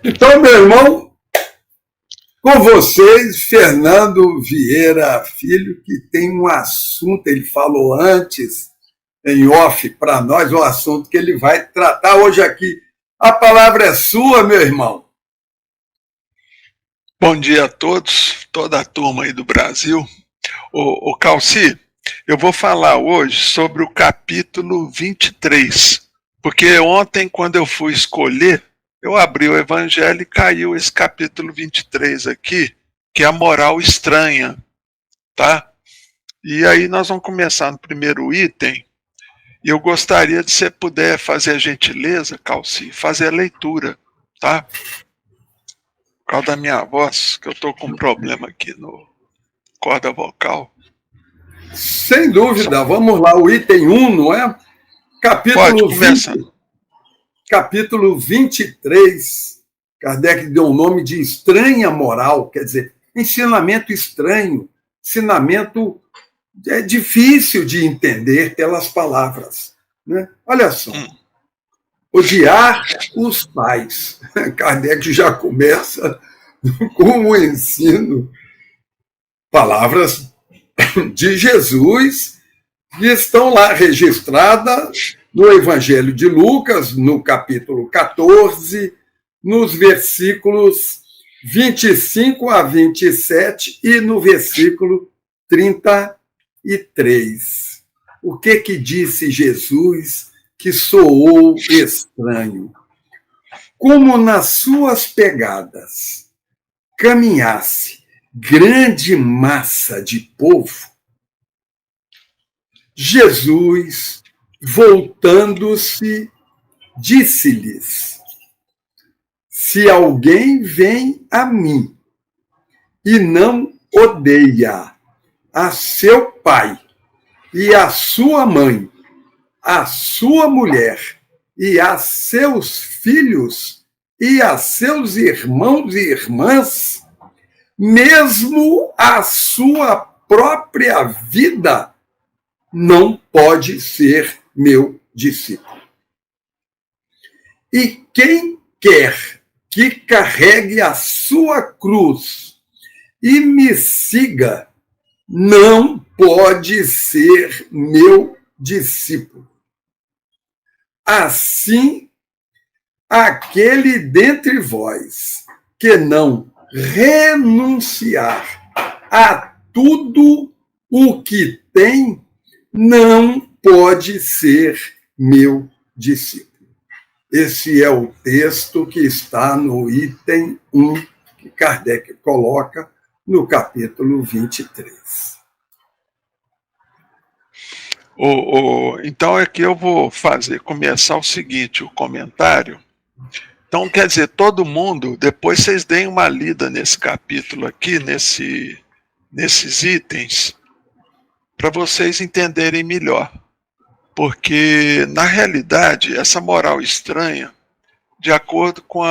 Então, meu irmão, com vocês, Fernando Vieira Filho, que tem um assunto, ele falou antes, em off para nós, o assunto que ele vai tratar hoje aqui. A palavra é sua, meu irmão. Bom dia a todos, toda a turma aí do Brasil. Ô Calci, eu vou falar hoje sobre o capítulo 23, porque ontem, quando eu fui escolher, eu abri o Evangelho e caiu esse capítulo 23 aqui, que é a moral estranha, tá? E aí nós vamos começar no primeiro item, e eu gostaria de você puder fazer a gentileza, Calci, fazer a leitura, tá? Por causa da minha voz, que eu tô com um problema aqui no corda vocal. Sem dúvida, vamos lá, o item 1, não é? Pode, Capítulo começa. 20, capítulo 23, Kardec deu o nome de estranha moral, quer dizer, ensinamento estranho, ensinamento difícil de entender pelas palavras. Né? Olha só, odiar os pais. Kardec já começa com o ensino, palavras de Jesus, que estão lá registradas no Evangelho de Lucas, no capítulo 14, nos versículos 25 a 27 e no versículo 33. O que disse Jesus que soou estranho? Como nas suas pegadas caminhasse grande massa de povo, Jesus, voltando-se, disse-lhes: se alguém vem a mim e não odeia a seu pai e a sua mãe, a sua mulher e a seus filhos e a seus irmãos e irmãs, mesmo a sua própria vida, não pode ser meu discípulo. E quem quer que carregue a sua cruz e me siga, não pode ser meu discípulo. Assim, aquele dentre vós que não renunciar a tudo o que tem, não pode ser meu discípulo. Esse é o texto que está no item 1, que Kardec coloca no capítulo 23. Então aqui eu vou começar o seguinte, o comentário. Então, quer dizer, todo mundo, depois vocês deem uma lida nesse capítulo aqui, nesses itens, para vocês entenderem melhor. Porque, na realidade, essa moral estranha, de acordo com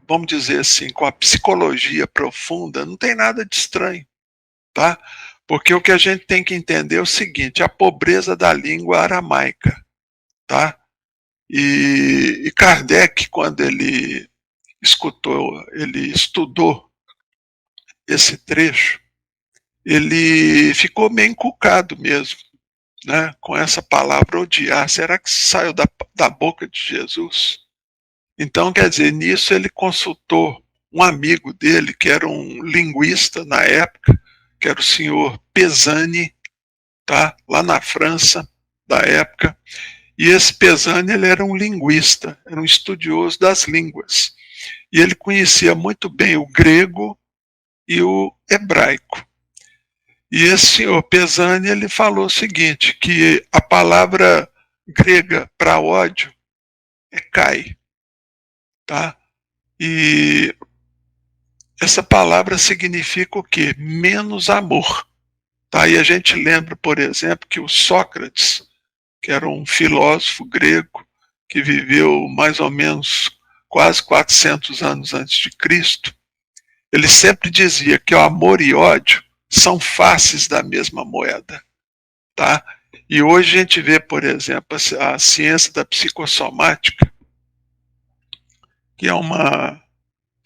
vamos dizer assim, com a psicologia profunda, não tem nada de estranho, tá? Porque o que a gente tem que entender é o seguinte, a pobreza da língua aramaica, tá? E Kardec, quando ele estudou esse trecho, ele ficou meio encucado mesmo, né, com essa palavra odiar. Será que saiu da boca de Jesus? Então, quer dizer, nisso ele consultou um amigo dele, que era um linguista na época, que era o senhor Pesani, tá, lá na França, da época. E esse Pesani, ele era um linguista, era um estudioso das línguas. E ele conhecia muito bem o grego e o hebraico. E esse senhor Pesani, ele falou o seguinte, que a palavra grega para ódio é kai, tá? E essa palavra significa o quê? Menos amor. Tá? E a gente lembra, por exemplo, que o Sócrates, que era um filósofo grego, que viveu mais ou menos quase 400 anos antes de Cristo, ele sempre dizia que o amor e ódio são faces da mesma moeda, tá? E hoje a gente vê, por exemplo, a ciência da psicossomática, que é uma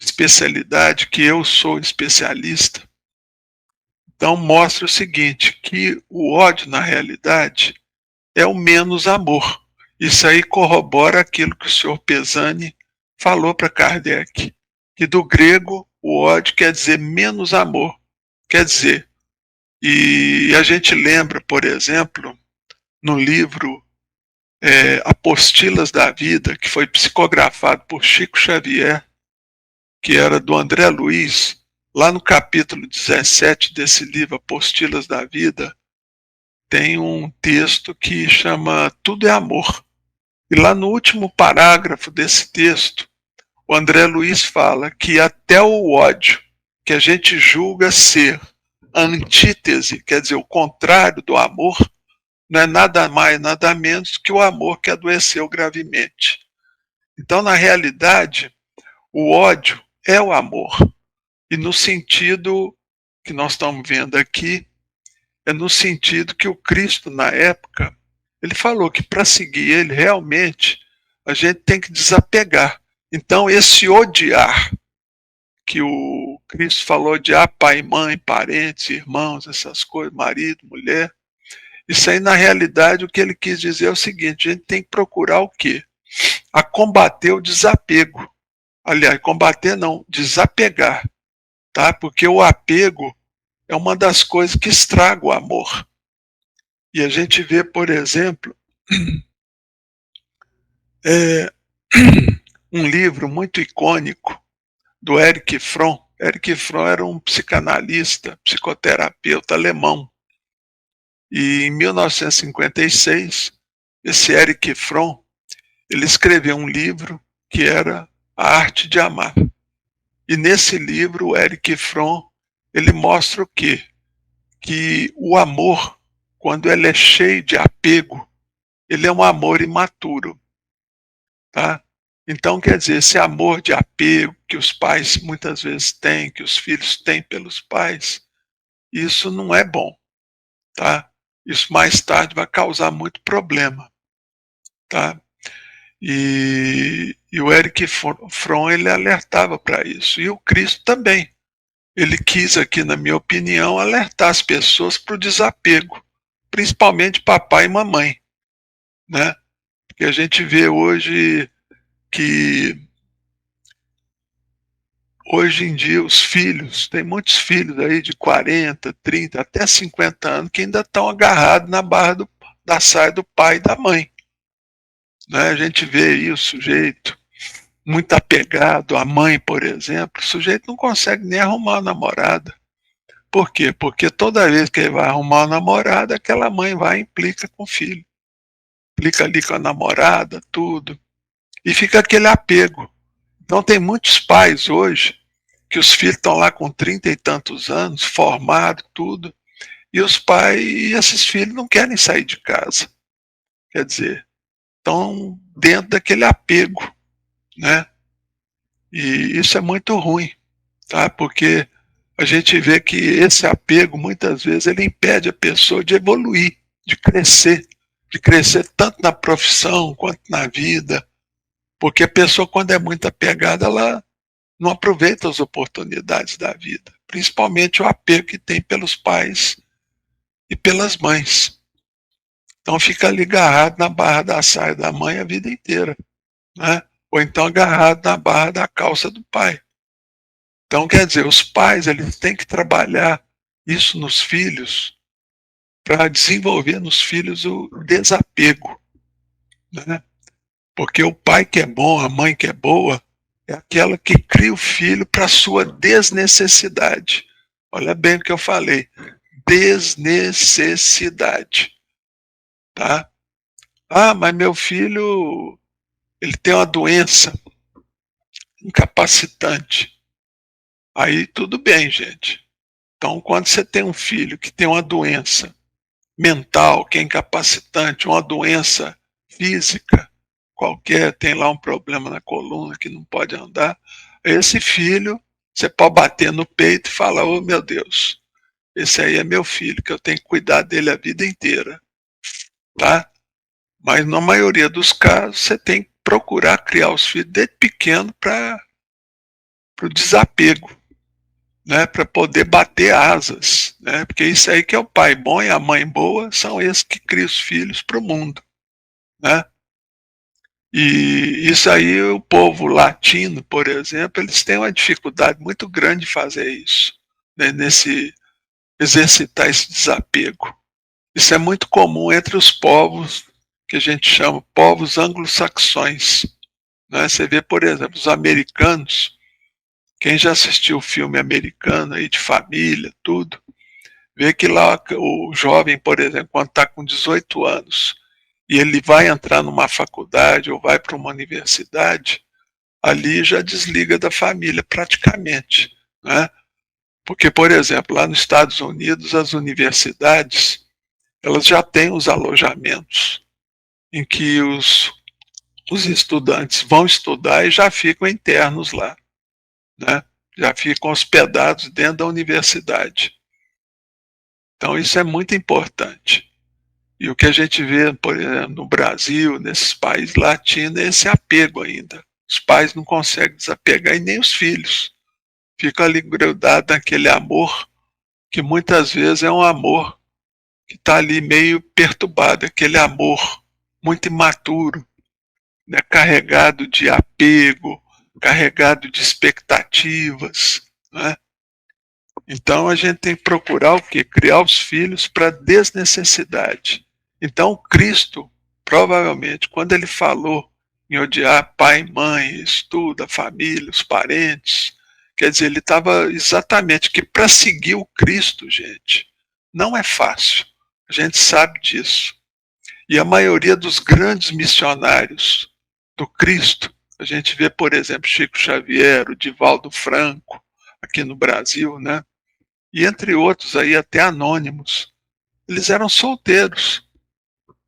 especialidade, que eu sou especialista. Então mostra o seguinte, que o ódio, na realidade, é o menos amor. Isso aí corrobora aquilo que o senhor Pesani falou para Kardec, que do grego o ódio quer dizer menos amor. Quer dizer, e a gente lembra, por exemplo, no livro Apostilas da Vida, que foi psicografado por Chico Xavier, que era do André Luiz, lá no capítulo 17 desse livro, Apostilas da Vida, tem um texto que chama Tudo é Amor. E lá no último parágrafo desse texto, o André Luiz fala que até o ódio, que a gente julga ser a antítese, quer dizer, o contrário do amor, não é nada mais, nada menos que o amor que adoeceu gravemente. Então, na realidade, o ódio é o amor. E no sentido que nós estamos vendo aqui, é no sentido que o Cristo, na época, ele falou que para seguir ele, realmente, a gente tem que desapegar. Então, esse odiar, que o Cristo falou, odiar pai, mãe, parentes, irmãos, essas coisas, marido, mulher, isso aí, na realidade, o que ele quis dizer é o seguinte, a gente tem que procurar o quê? A combater o desapego. Aliás, combater não, desapegar, tá? Porque o apego é uma das coisas que estraga o amor. E a gente vê, por exemplo, um livro muito icônico do Erich Fromm. Erich Fromm era um psicanalista, psicoterapeuta alemão. E em 1956, esse Erich Fromm, ele escreveu um livro que era A Arte de Amar. E nesse livro, o Erich Fromm, ele mostra o quê? Que o amor, quando ele é cheio de apego, ele é um amor imaturo, tá? Então, quer dizer, esse amor de apego que os pais muitas vezes têm, que os filhos têm pelos pais, isso não é bom, tá? Isso mais tarde vai causar muito problema, tá? E o Erich Fromm, ele alertava para isso, e o Cristo também. Ele quis aqui, na minha opinião, alertar as pessoas para o desapego, principalmente papai e mamãe, né? Porque a gente vê hoje que hoje em dia os filhos, tem muitos filhos aí de 40, 30, até 50 anos que ainda estão agarrados na barra da saia do pai e da mãe, né? A gente vê aí o sujeito muito apegado à mãe, por exemplo, o sujeito não consegue nem arrumar uma namorada. Por quê? Porque toda vez que ele vai arrumar uma namorada, aquela mãe vai e implica com o filho. Implica ali com a namorada, tudo. E fica aquele apego. Então tem muitos pais hoje que os filhos estão lá com 30 e tantos anos, formados, tudo, e os pais e esses filhos não querem sair de casa. Quer dizer, estão dentro daquele apego, né? E isso é muito ruim, tá? Porque a gente vê que esse apego, muitas vezes, ele impede a pessoa de evoluir, de crescer tanto na profissão quanto na vida, porque a pessoa, quando é muito apegada, ela não aproveita as oportunidades da vida, principalmente o apego que tem pelos pais e pelas mães. Então fica ali agarrado na barra da saia da mãe a vida inteira, né? Ou então agarrado na barra da calça do pai. Então, quer dizer, os pais, eles têm que trabalhar isso nos filhos para desenvolver nos filhos o desapego, né? Porque o pai que é bom, a mãe que é boa, é aquela que cria o filho para a sua desnecessidade. Olha bem o que eu falei, desnecessidade, tá? Ah, mas meu filho, ele tem uma doença incapacitante. Aí tudo bem, gente. Então, quando você tem um filho que tem uma doença mental, que é incapacitante, uma doença física qualquer, tem lá um problema na coluna que não pode andar, esse filho, você pode bater no peito e falar, oh meu Deus, esse aí é meu filho, que eu tenho que cuidar dele a vida inteira, tá? Mas na maioria dos casos, você tem que procurar criar os filhos desde pequeno para para o desapego, né, para poder bater asas, né, porque isso aí que é o pai bom e a mãe boa, são esses que criam os filhos para o mundo, né? E isso aí o povo latino, por exemplo, eles têm uma dificuldade muito grande de fazer isso, né, nesse exercitar esse desapego. Isso é muito comum entre os povos que a gente chama povos anglo-saxões, né? Você vê, por exemplo, os americanos. Quem já assistiu o filme americano aí de família, tudo, vê que lá o jovem, por exemplo, quando está com 18 anos e ele vai entrar numa faculdade ou vai para uma universidade, ali já desliga da família praticamente, né? Porque, por exemplo, lá nos Estados Unidos, as universidades, elas já têm os alojamentos em que os estudantes vão estudar e já ficam internos lá, né? Já ficam hospedados dentro da universidade. Então isso é muito importante. E o que a gente vê, por exemplo, no Brasil, nesses países latinos, é esse apego ainda. Os pais não conseguem desapegar e nem os filhos. Ficam ali grudados naquele amor, que muitas vezes é um amor que está ali meio perturbado, aquele amor muito imaturo, né? Carregado de apego, carregado de expectativas, né? Então a gente tem que procurar o quê? Criar os filhos para desnecessidade. Então Cristo, provavelmente, quando ele falou em odiar pai, mãe, estudo, a família, os parentes, quer dizer, ele estava exatamente que para seguir o Cristo, gente, não é fácil. A gente sabe disso. E a maioria dos grandes missionários do Cristo, a gente vê, por exemplo, Chico Xavier, o Divaldo Franco, aqui no Brasil, né? E entre outros aí até anônimos, eles eram solteiros. A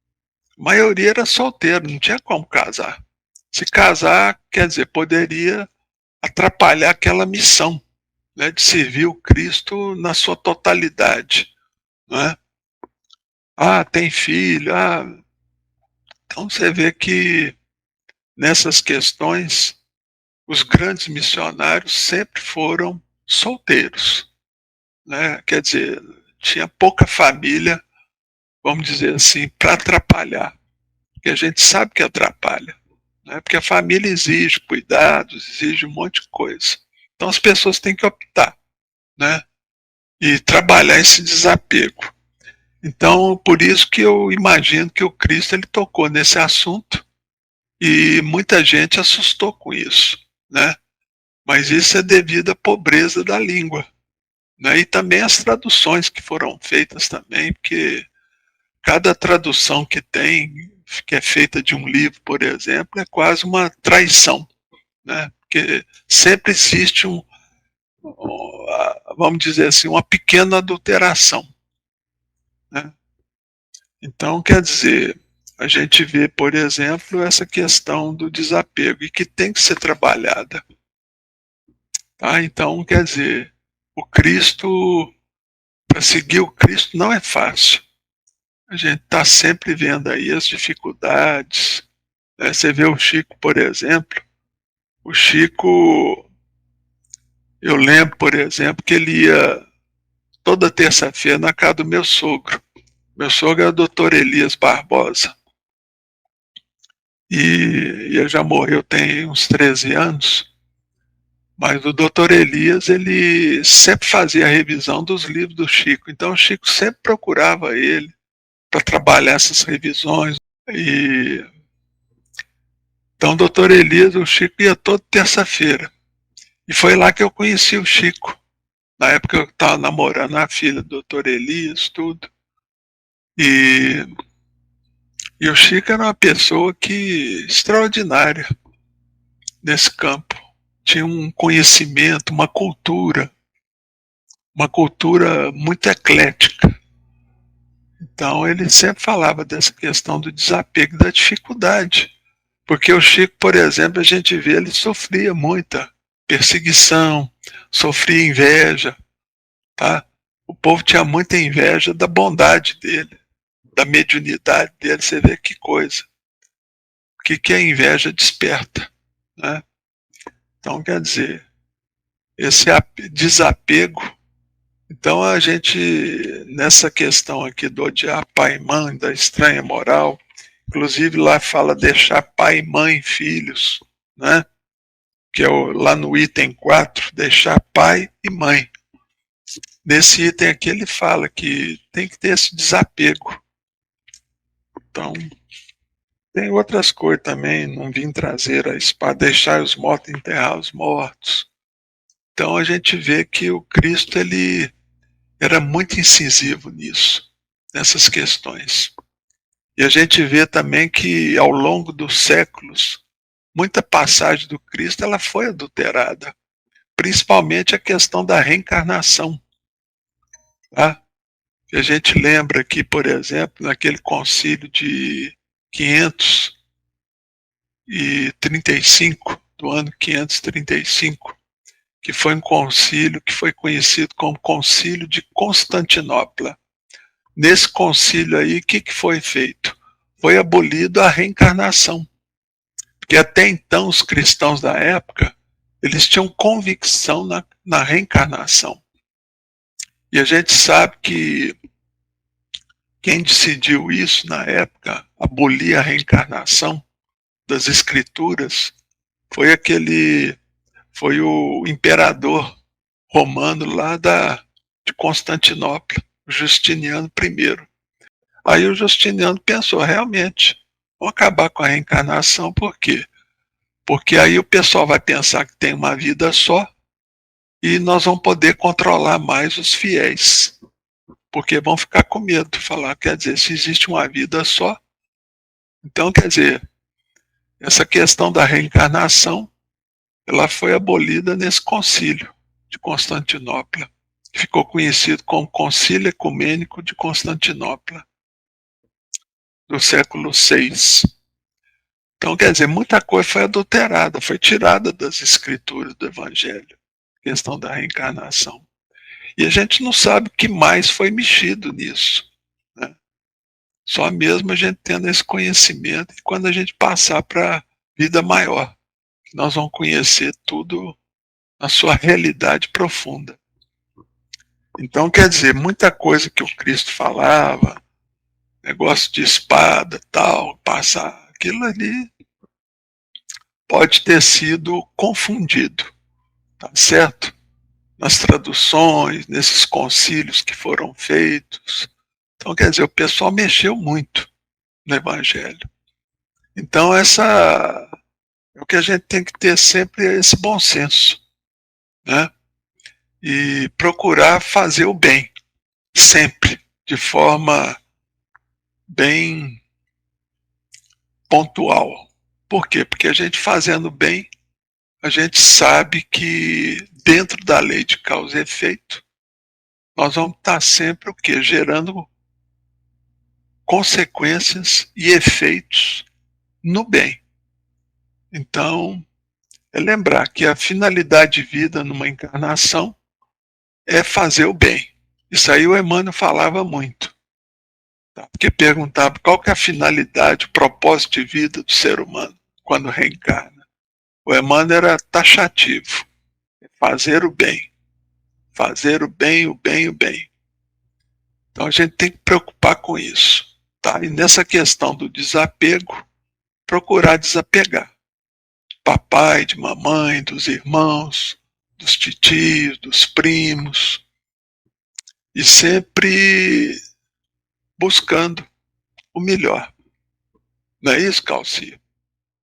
maioria era solteiro, não tinha como casar. Se casar, quer dizer, poderia atrapalhar aquela missão, né, de servir o Cristo na sua totalidade, né? Ah, tem filho, ah. Então você vê que nessas questões os grandes missionários sempre foram solteiros, né? Quer dizer, tinha pouca família, vamos dizer assim, para atrapalhar. Porque a gente sabe que atrapalha, né? Porque a família exige cuidados, exige um monte de coisa. Então as pessoas têm que optar, né? E trabalhar esse desapego. Então, por isso que eu imagino que o Cristo ele tocou nesse assunto e muita gente assustou com isso, né? Mas isso é devido à pobreza da língua, né? E também as traduções que foram feitas também, porque cada tradução que tem, que é feita de um livro, por exemplo, é quase uma traição, né? Porque sempre existe vamos dizer assim, uma pequena adulteração, né? Então, quer dizer, a gente vê, por exemplo, essa questão do desapego e que tem que ser trabalhada, tá? Então, quer dizer, o Cristo, para seguir o Cristo não é fácil. A gente está sempre vendo aí as dificuldades, né? Você vê o Chico, por exemplo, o Chico, eu lembro, por exemplo, que ele ia toda terça-feira na casa do meu sogro. Meu sogro é o doutor Elias Barbosa. E ele já morreu tem uns 13 anos. Mas o doutor Elias, ele sempre fazia a revisão dos livros do Chico. Então o Chico sempre procurava ele para trabalhar essas revisões. E então o doutor Elias, o Chico ia toda terça-feira. E foi lá que eu conheci o Chico. Na época eu estava namorando a filha do doutor Elias, tudo. E o Chico era uma pessoa que extraordinária nesse campo. Tinha um conhecimento, uma cultura muito eclética. Então ele sempre falava dessa questão do desapego, da dificuldade. Porque o Chico, por exemplo, a gente vê, ele sofria muita perseguição, sofria inveja, tá? O povo tinha muita inveja da bondade dele, da mediunidade dele. Você vê que coisa. O que a inveja desperta, né? Então, quer dizer, esse desapego. Então a gente, nessa questão aqui do odiar pai e mãe, da estranha moral, inclusive lá fala deixar pai, mãe, filhos, né? Que é lá no item 4, deixar pai e mãe. Nesse item aqui ele fala que tem que ter esse desapego. Então, tem outras coisas também, não vim trazer a espada, deixar os mortos enterrar os mortos. Então a gente vê que o Cristo ele era muito incisivo nisso, nessas questões. E a gente vê também que ao longo dos séculos, muita passagem do Cristo ela foi adulterada, principalmente a questão da reencarnação. Tá? E a gente lembra que, por exemplo, naquele concílio de 535, do ano 535, que foi um concílio que foi conhecido como Concílio de Constantinopla. Nesse concílio aí, o que foi feito? Foi abolido a reencarnação. Porque até então os cristãos da época, eles tinham convicção na reencarnação. E a gente sabe que quem decidiu isso na época, abolir a reencarnação das escrituras, foi o imperador romano lá de Constantinopla, Justiniano I. Aí o Justiniano pensou, realmente, vamos acabar com a reencarnação, por quê? Porque aí o pessoal vai pensar que tem uma vida só e nós vamos poder controlar mais os fiéis. Porque vão ficar com medo de falar, quer dizer, se existe uma vida só, então quer dizer, essa questão da reencarnação, ela foi abolida nesse concílio de Constantinopla, que ficou conhecido como Concílio Ecumênico de Constantinopla, do século VI. Então, quer dizer, muita coisa foi adulterada, foi tirada das escrituras do Evangelho, a questão da reencarnação. E a gente não sabe o que mais foi mexido nisso, né? Só mesmo a gente tendo esse conhecimento e quando a gente passar para a vida maior, que nós vamos conhecer tudo na sua realidade profunda. Então, quer dizer, muita coisa que o Cristo falava, negócio de espada, tal, passar, aquilo ali pode ter sido confundido, tá certo? Nas traduções, nesses concílios que foram feitos. Então, quer dizer, o pessoal mexeu muito no Evangelho. Então, é o que a gente tem que ter sempre é esse bom senso, né? E procurar fazer o bem, sempre, de forma bem pontual. Por quê? Porque a gente fazendo bem, a gente sabe que dentro da lei de causa e efeito, nós vamos estar sempre o quê? Gerando consequências e efeitos no bem. Então, é lembrar que a finalidade de vida numa encarnação é fazer o bem. Isso aí o Emmanuel falava muito. Tá? Porque perguntava qual que é a finalidade, o propósito de vida do ser humano quando reencarna. O Emmanuel era taxativo. Fazer o bem. Fazer o bem, o bem, o bem. Então a gente tem que preocupar com isso. Tá? E nessa questão do desapego, procurar desapegar. Papai, de mamãe, dos irmãos, dos titios, dos primos. E sempre buscando o melhor. Não é isso, Calci?